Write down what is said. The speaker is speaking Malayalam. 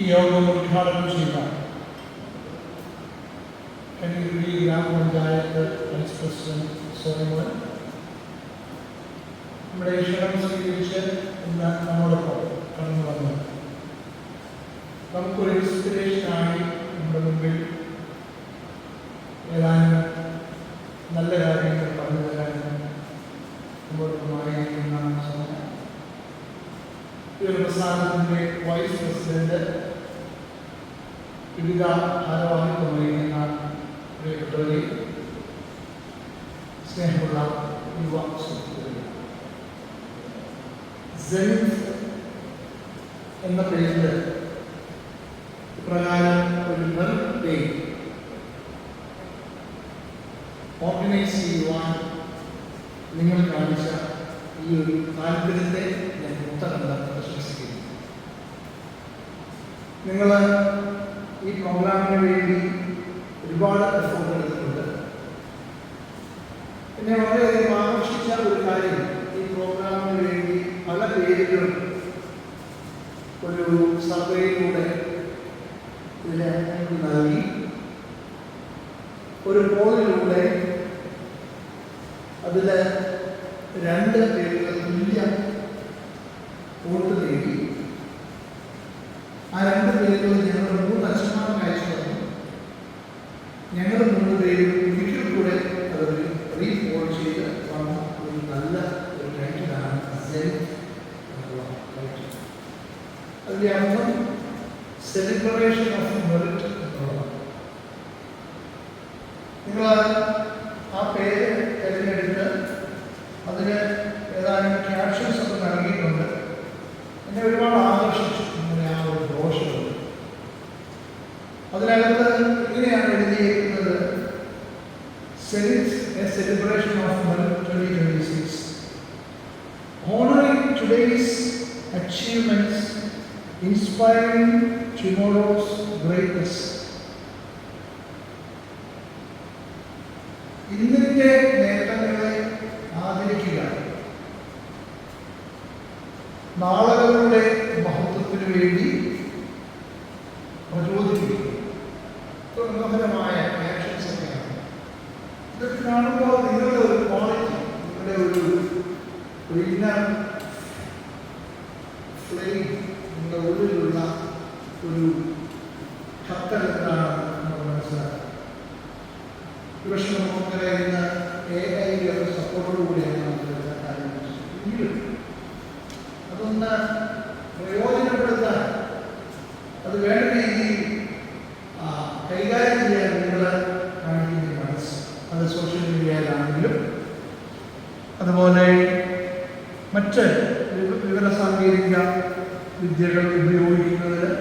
ഈ യോഗം ഉദ്ഘാടനം ചെയ്യുക കനിയൂരി ഗ്രാമപഞ്ചായത്ത് വൈസ് പ്രസിഡന്റ് സോമൻ നമ്മുടെ ക്ഷണം സ്വീകരിച്ച് ഇന്ന് നമ്മോടൊപ്പം കടന്നു വന്നു. നമുക്കൊരു ഇൻസ്പിറേഷനായി നമ്മുടെ മുമ്പിൽ ഏതാനും നല്ല കാര്യങ്ങൾ പറഞ്ഞു തരാൻ നമ്മോടൊപ്പമായിരിക്കുന്ന സോമൻ, ഈ ഒരു പ്രസ്ഥാനത്തിൻ്റെ വൈസ് പ്രസിഡന്റ്, വിവിധ ഭാരവാഹിത്വം വഹിക്കുന്ന പ്രിയപ്പെട്ടവരെ, സ്നേഹമുള്ള യുവ സുഹൃത്തുക്കളെ, സെനിത്ത് എന്ന പേരിൽ ഇപ്രകാരം ഒരു ബർത്ത്ഡേ ഓർഗനൈസ് ചെയ്യുവാൻ നിങ്ങൾ കാണിച്ച ഈ ഒരു താല്പര്യത്തെ ഞാൻ മുക്തകണ്ഠം പ്രശംസിക്കുന്നു. നിങ്ങൾ ഈ പ്രോഗ്രാമിന് വേണ്ടി ഒരുപാട് എഫേർട്ട് എടുത്തിട്ടുണ്ട്. എന്നെ വളരെയധികം ആകർഷിച്ച ഒരു കാര്യം, ഈ പ്രോഗ്രാമിന് വേണ്ടി പല പേരുകളും ഒരു സർവേയിലൂടെ ഇതിനെ നൽകി, ഒരു പോളിലൂടെ അതിൽ 2 പേരുകൾ തുല്യ വോട്ട് നേടി. ആ 2 പേരുകൾ ഞങ്ങൾ 3 അച്ഛന്മാർക്ക് അയച്ചു തന്നു. ഞങ്ങൾ 3 പേരും ഒരിക്കൽ കൂടെ അത് റീപോൾ ചെയ്ത് വന്ന ഒരു നല്ല ഒരു ടൈറ്റിലാണ് സെനിത്ത് എന്നുള്ള ടൈറ്റിൽ. അതിൻ്റെ അർത്ഥം സെലിബ്രേഷൻ ഓഫ് മെറിറ്റ് എന്നുള്ളതാണ്. നിങ്ങൾ ആ പേര് തിരഞ്ഞെടുത്ത് അതിന് ഏതാനും ക്യാപ്ഷൻസ് ഒക്കെ നൽകിയിട്ടുണ്ട്. എന്നെ ഒരുപാട് ആകർഷിച്ചു നിങ്ങളുടെ ആ ഒരു ബ്രോഷർ. അതിനകത്ത് ഇങ്ങനെയാണ് എഴുതിയിരിക്കുന്നത്: zenith A celebration of merit 2026, honoring today's achievements, inspiring tomorrow's greatness. ഇന്നത്തെ നേട്ടങ്ങളെ ആദരിക്കുക, നാളുകളുടെ മഹത്വത്തിനു വേണ്ടി പ്രചോദിപ്പിക്കുക. മനോഹരമായ ആക്ഷൻസ് ഒക്കെയാണ്. ഇതൊക്കെ കാണുമ്പോൾ നിങ്ങളുടെ ഒരു ക്വാളിറ്റി, നിങ്ങളുടെ ഒരു ഇന്നർ ഫ്ലെയിം, നിങ്ങളുടെ ഉള്ളിലുള്ള ഒരു ഖത്തർ എന്താണ് നമ്മൾ മനസ്സിലാക്കുക. പക്ഷെ നമുക്കങ്ങനെ ഇന്ന് AI സപ്പോർട്ടോടുകൂടിയാണ് നമുക്ക് എല്ലാ കാര്യങ്ങളും. എങ്കിലും അതൊന്ന് പ്രയോജനപ്പെടുത്താൻ, അത് വേണ്ട രീതിയിൽ കൈകാര്യം ചെയ്യാൻ നിങ്ങൾ കാണിക്കുന്ന മനസ്സ്, അത് സോഷ്യൽ മീഡിയയിലാണെങ്കിലും അതുപോലെ മറ്റ് വിവരസാങ്കേതിക വിദ്യകൾ ഉപയോഗിക്കുന്നതിൽ